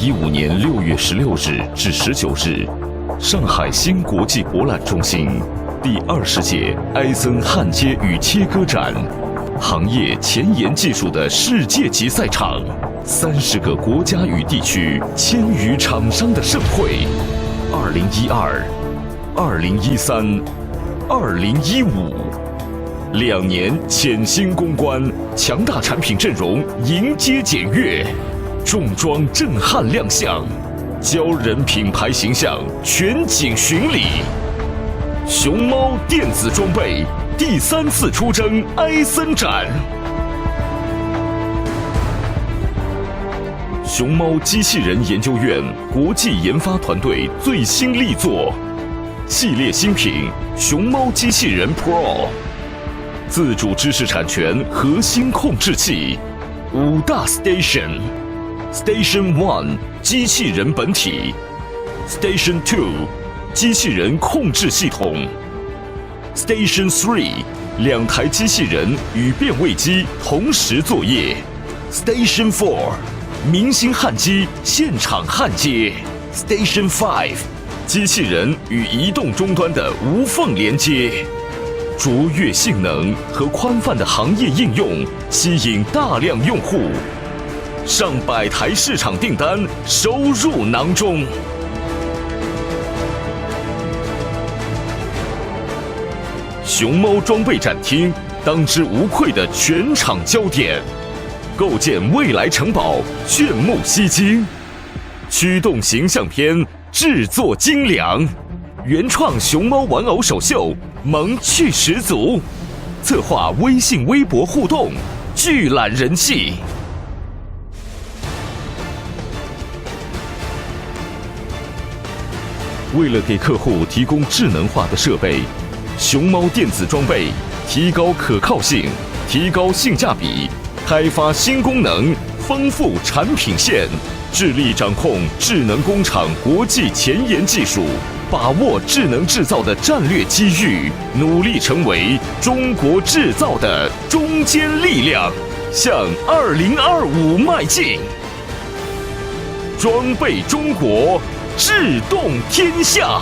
2015年6月16日至19日，上海新国际博览中心第20届埃森焊接与切割展，行业前沿技术的世界级赛场，30个国家与地区1000余厂商的盛会。2012、2013、2015，2年潜心攻关，强大产品阵容迎接检阅，重装震撼亮相，骄人品牌形象全景巡礼。熊猫电子装备第3次出征埃森展。熊猫机器人研究院国际研发团队最新力作，系列新品熊猫机器人 Pro， 自主知识产权核心控制器，5大 Station。Station 1 机器人本体 ，Station 2 机器人控制系统 ，Station 3 2台机器人与变位机同时作业 ，Station 4明星焊机现场焊接 ，Station 5机器人与移动终端的无缝连接，卓越性能和宽泛的行业应用吸引大量用户。上百台市场订单收入囊中。熊猫装备展厅当之无愧的全场焦点，构建未来城堡，炫目吸睛。驱动形象片制作精良，原创熊猫玩偶首秀萌趣十足，策划微信微博互动，巨揽人气。为了给客户提供智能化的设备，熊猫电子装备提高可靠性，提高性价比，开发新功能，丰富产品线，致力掌控智能工厂国际前沿技术，把握智能制造的战略机遇，努力成为中国制造的中坚力量，向2025迈进。装备中国，制动天下。